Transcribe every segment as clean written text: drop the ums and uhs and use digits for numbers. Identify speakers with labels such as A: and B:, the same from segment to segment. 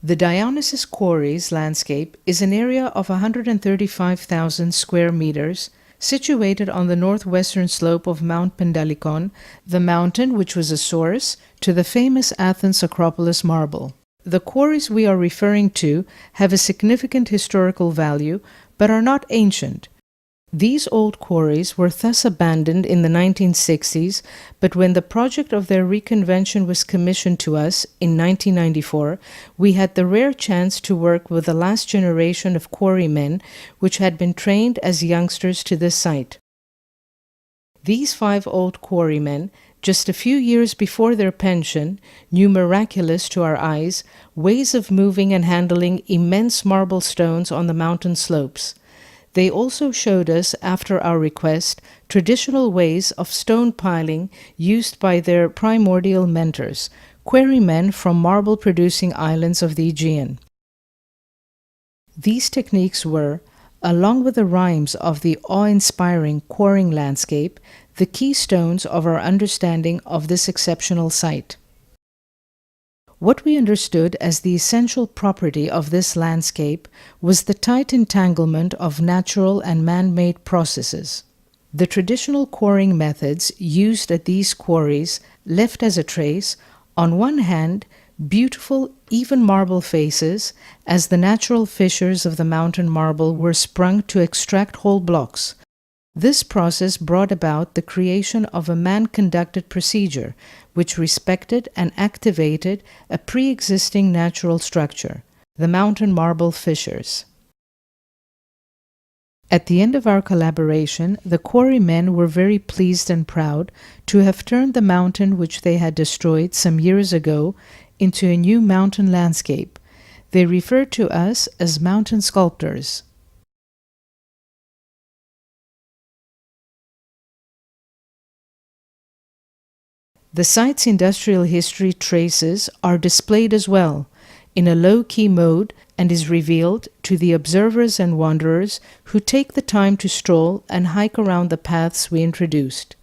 A: The Dionyssos Quarries landscape is an area of 135,000 square meters situated on the northwestern slope of Mount Pendalikon, the mountain which was a source to the famous Athens Acropolis marble. The quarries we are referring to have a significant historical value but are not ancient. These old quarries were thus abandoned in the 1960s, but when the project of their reconvention was commissioned to us in 1994, we had the rare chance to work with the last generation of quarrymen which had been trained as youngsters to this site. These 5 old quarrymen, just a few years before their pension, knew miraculous to our eyes ways of moving and handling immense marble stones on the mountain slopes. They also showed us, after our request, traditional ways of stone piling used by their primordial mentors, quarrymen from marble-producing islands of the Aegean. These techniques were, along with the rhymes of the awe-inspiring quarrying landscape, the keystones of our understanding of this exceptional site. What we understood as the essential property of this landscape was the tight entanglement of natural and man-made processes. The traditional quarrying methods used at these quarries left as a trace, on one hand, beautiful, even marble faces, as the natural fissures of the mountain marble were sprung to extract whole blocks. This process brought about the creation of a man-conducted procedure, which respected and activated a pre-existing natural structure, the mountain marble fissures. At the end of our collaboration, the quarrymen were very pleased and proud to have turned the mountain which they had destroyed some years ago into a new mountain landscape. They referred to us as mountain sculptors. The site's industrial history traces are displayed as well, in a low-key mode, and is revealed to the observers and wanderers who take the time to stroll and hike around the paths we introduced.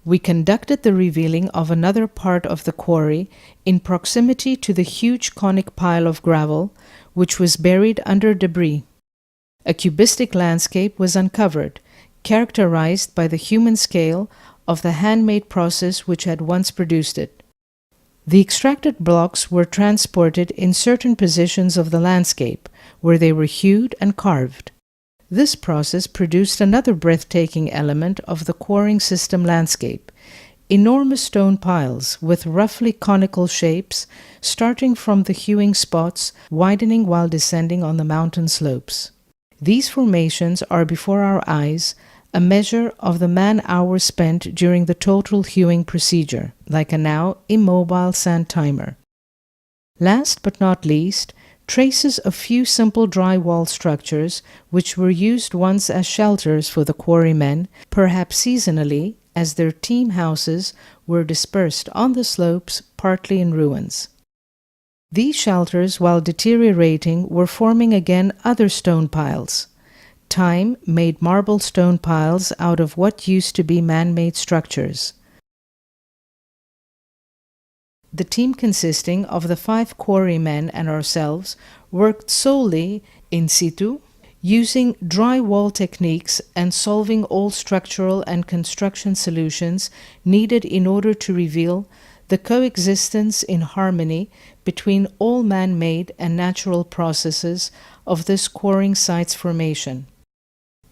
A: We conducted the revealing of another part of the quarry in proximity to the huge conic pile of gravel, which was buried under debris. A cubistic landscape was uncovered, characterized by the human scale of the handmade process which had once produced it. The extracted blocks were transported in certain positions of the landscape, where they were hewed and carved. This process produced another breathtaking element of the quarrying system landscape: enormous stone piles with roughly conical shapes, starting from the hewing spots, widening while descending on the mountain slopes. These formations are before our eyes, a measure of the man-hours spent during the total hewing procedure, like a now immobile sand timer. Last but not least, traces of few simple dry wall structures which were used once as shelters for the quarrymen, perhaps seasonally, as their team houses were dispersed on the slopes, partly in ruins. These shelters, while deteriorating, were forming again other stone piles. Time made marble stone piles out of what used to be man-made structures. The team, consisting of the 5 quarrymen and ourselves, worked solely in situ, using dry wall techniques and solving all structural and construction solutions needed in order to reveal the coexistence in harmony between all man-made and natural processes of this quarrying site's formation.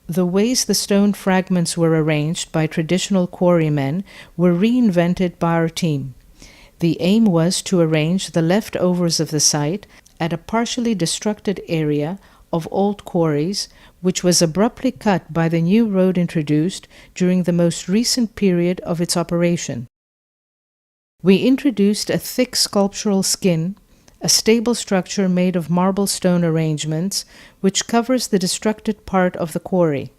A: The ways the stone fragments were arranged by traditional quarrymen were reinvented by our team. The aim was to arrange the leftovers of the site at a partially destructed area of old quarries, which was abruptly cut by the new road introduced during the most recent period of its operation. We introduced a thick sculptural skin, a stable structure made of marble stone arrangements, which covers the destructed part of the quarry.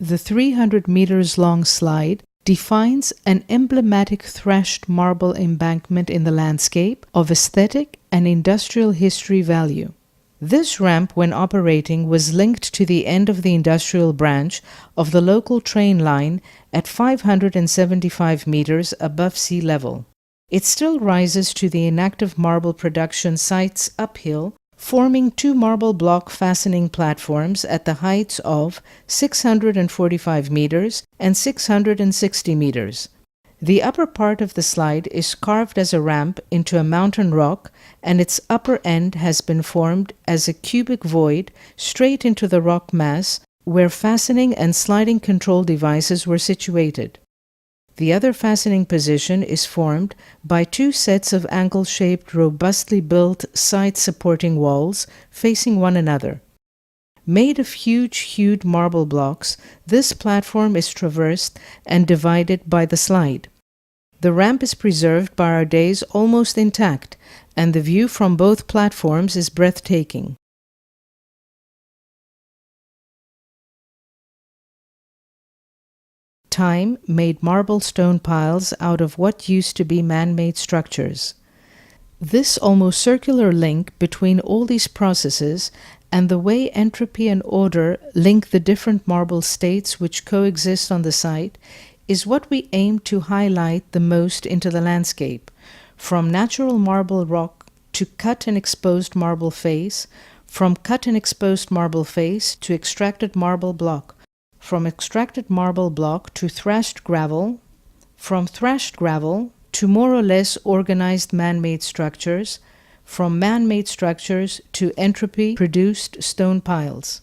A: The 300 meters long slide defines an emblematic thrashed marble embankment in the landscape of aesthetic and industrial history value. This ramp, when operating, was linked to the end of the industrial branch of the local train line at 575 meters above sea level. It still rises to the inactive marble production sites uphill, forming two marble block fastening platforms at the heights of 645 meters and 660 meters. The upper part of the slide is carved as a ramp into a mountain rock, and its upper end has been formed as a cubic void straight into the rock mass where fastening and sliding control devices were situated. The other fastening position is formed by two sets of angle-shaped, robustly built side-supporting walls facing one another. Made of huge marble blocks, this platform is traversed and divided by the slide. The ramp is preserved by our days almost intact, and the view from both platforms is breathtaking. Time made marble stone piles out of what used to be man-made structures. This almost circular link between all these processes and the way entropy and order link the different marble states which coexist on the site is what we aim to highlight the most into the landscape, from natural marble rock to cut and exposed marble face, from cut and exposed marble face to extracted marble block, from extracted marble block to thrashed gravel, from thrashed gravel to more or less organized man-made structures, from man-made structures to entropy-produced stone piles.